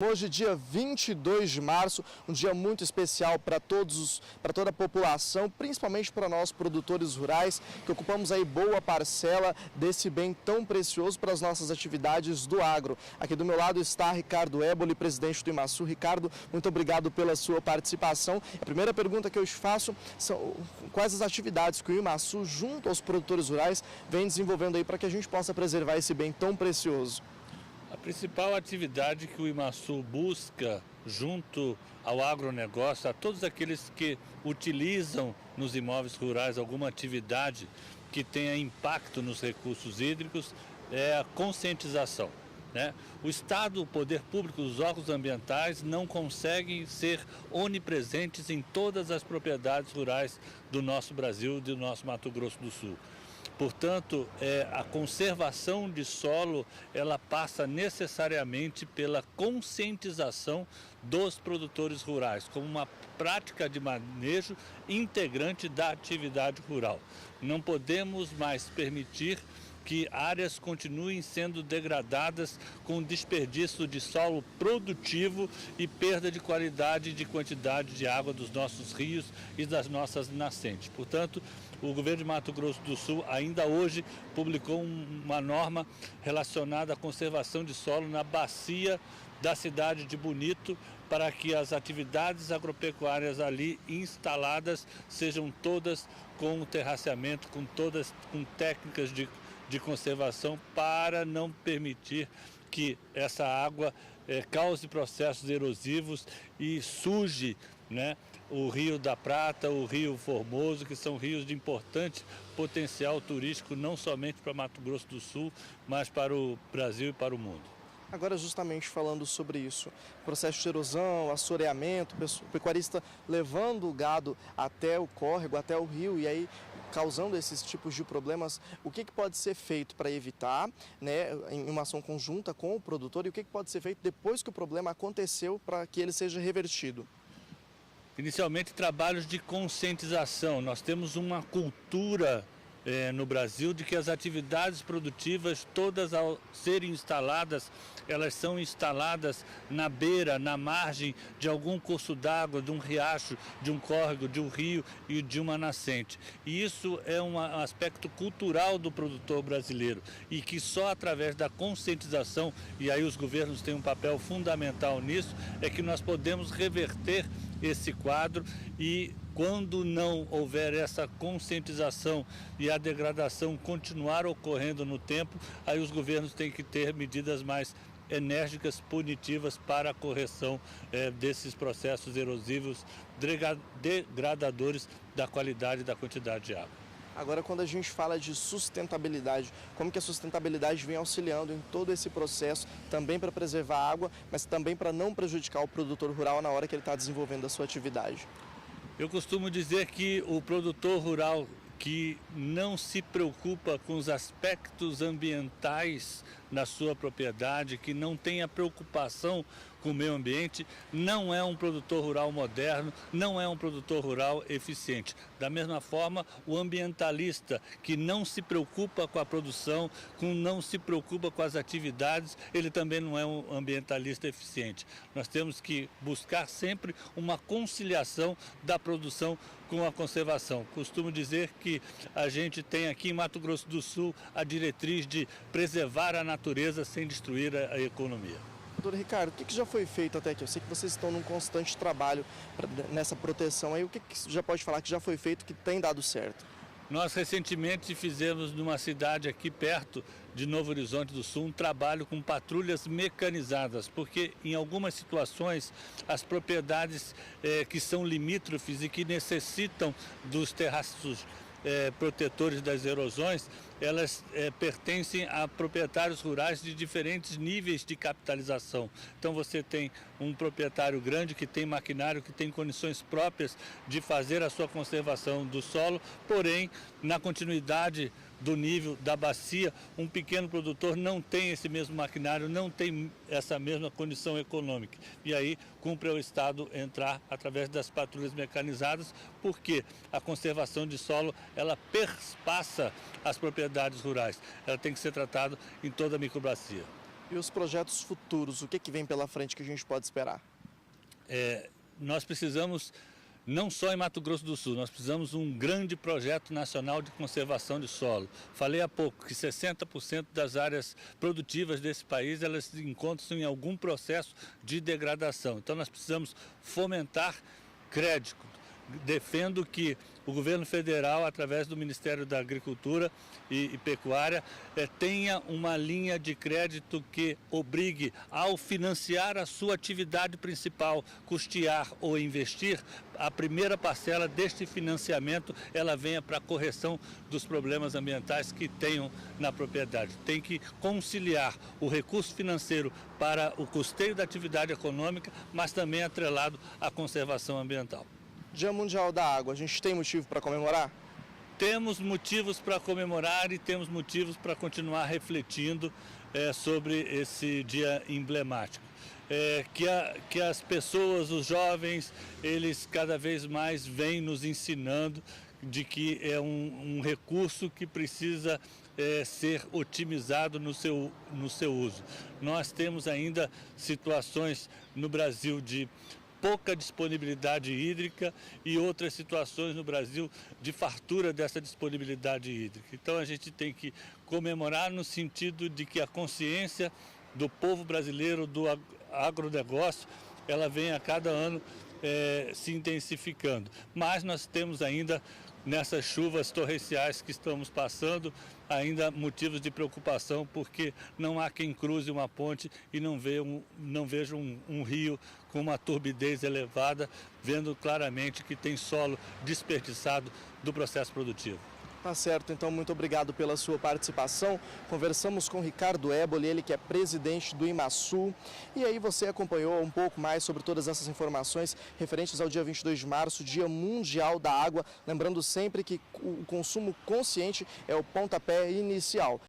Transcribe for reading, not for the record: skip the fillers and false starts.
Hoje, dia 22 de março, um dia muito especial para toda a população, principalmente para nós produtores rurais, que ocupamos aí boa parcela desse bem tão precioso para as nossas atividades do agro. Aqui do meu lado está Ricardo Éboli, presidente do Imaçu. Ricardo, muito obrigado pela sua participação. A primeira pergunta que eu te faço são quais as atividades que o Imaçu, junto aos produtores rurais, vem desenvolvendo aí para que a gente possa preservar esse bem tão precioso. A principal atividade que o Imaçu busca junto ao agronegócio, a todos aqueles que utilizam nos imóveis rurais alguma atividade que tenha impacto nos recursos hídricos, é a conscientização, né? O Estado, o poder público, os órgãos ambientais não conseguem ser onipresentes em todas as propriedades rurais do nosso Brasil e do nosso Mato Grosso do Sul. Portanto, a conservação de solo, ela passa necessariamente pela conscientização dos produtores rurais, como uma prática de manejo integrante da atividade rural. Não podemos mais permitir que áreas continuem sendo degradadas com desperdício de solo produtivo e perda de qualidade e de quantidade de água dos nossos rios e das nossas nascentes. Portanto, o governo de Mato Grosso do Sul ainda hoje publicou uma norma relacionada à conservação de solo na bacia da cidade de Bonito, para que as atividades agropecuárias ali instaladas sejam todas com terraceamento, com técnicas de conservação, para não permitir que essa água cause processos erosivos e suje, né, o Rio da Prata, o Rio Formoso, que são rios de importante potencial turístico, não somente para Mato Grosso do Sul, mas para o Brasil e para o mundo. Agora, justamente falando sobre isso, processo de erosão, assoreamento, o pecuarista levando o gado até o córrego, até o rio, e aí causando esses tipos de problemas, o que pode ser feito para evitar, né, em uma ação conjunta com o produtor, e o que pode ser feito depois que o problema aconteceu para que ele seja revertido? Inicialmente, trabalhos de conscientização. Nós temos uma cultura no Brasil de que as atividades produtivas, todas ao serem instaladas, elas são instaladas na beira, na margem de algum curso d'água, de um riacho, de um córrego, de um rio e de uma nascente. E isso é um aspecto cultural do produtor brasileiro, e que só através da conscientização, e aí os governos têm um papel fundamental nisso, é que nós podemos reverter esse quadro. E quando não houver essa conscientização e a degradação continuar ocorrendo no tempo, aí os governos têm que ter medidas mais enérgicas, punitivas, para a correção desses processos erosivos, degradadores da qualidade e da quantidade de água. Agora, quando a gente fala de sustentabilidade, como que a sustentabilidade vem auxiliando em todo esse processo, também para preservar a água, mas também para não prejudicar o produtor rural na hora que ele está desenvolvendo a sua atividade? Eu costumo dizer que o produtor rural que não se preocupa com os aspectos ambientais na sua propriedade, que não tem a preocupação com o meio ambiente, não é um produtor rural moderno, não é um produtor rural eficiente. Da mesma forma, o ambientalista que não se preocupa com a produção, não se preocupa com as atividades, ele também não é um ambientalista eficiente. Nós temos que buscar sempre uma conciliação da produção com a conservação. Costumo dizer que a gente tem aqui em Mato Grosso do Sul a diretriz de preservar a natureza sem destruir a economia. Doutor Ricardo, o que já foi feito até aqui? Eu sei que vocês estão num constante trabalho nessa proteção aí. O que já pode falar que já foi feito que tem dado certo? Nós recentemente fizemos numa cidade aqui perto de Novo Horizonte do Sul um trabalho com patrulhas mecanizadas, porque em algumas situações as propriedades que são limítrofes e que necessitam dos terraços protetores das erosões, elas pertencem a proprietários rurais de diferentes níveis de capitalização. Então você tem um proprietário grande que tem maquinário, que tem condições próprias de fazer a sua conservação do solo, porém, na continuidade do nível da bacia, um pequeno produtor não tem esse mesmo maquinário, não tem essa mesma condição econômica. E aí cumpre ao Estado entrar através das patrulhas mecanizadas, porque a conservação de solo, ela perpassa as propriedades rurais. Ela tem que ser tratada em toda a microbacia. E os projetos futuros, o que vem pela frente que a gente pode esperar? Nós precisamos, não só em Mato Grosso do Sul, nós precisamos de um grande projeto nacional de conservação de solo. Falei há pouco que 60% das áreas produtivas desse país, elas encontram-se em algum processo de degradação. Então nós precisamos fomentar crédito. Defendo que o governo federal, através do Ministério da Agricultura e Pecuária, tenha uma linha de crédito que obrigue, ao financiar a sua atividade principal, custear ou investir, a primeira parcela deste financiamento, ela venha para a correção dos problemas ambientais que tenham na propriedade. Tem que conciliar o recurso financeiro para o custeio da atividade econômica, mas também atrelado à conservação ambiental. Dia Mundial da Água, a gente tem motivo para comemorar? Temos motivos para comemorar e temos motivos para continuar refletindo sobre esse dia emblemático. Que as pessoas, os jovens, eles cada vez mais vêm nos ensinando de que é um recurso que precisa ser otimizado no seu uso. Nós temos ainda situações no Brasil de pouca disponibilidade hídrica e outras situações no Brasil de fartura dessa disponibilidade hídrica. Então a gente tem que comemorar no sentido de que a consciência do povo brasileiro, do agronegócio, ela vem a cada ano se intensificando. Mas nós temos ainda, nessas chuvas torrenciais que estamos passando, ainda motivos de preocupação, porque não há quem cruze uma ponte e não veja um rio com uma turbidez elevada, vendo claramente que tem solo desperdiçado do processo produtivo. Tá certo, então muito obrigado pela sua participação. Conversamos com Ricardo Éboli, ele que é presidente do IMASU. E aí você acompanhou um pouco mais sobre todas essas informações referentes ao dia 22 de março, Dia Mundial da Água. Lembrando sempre que o consumo consciente é o pontapé inicial.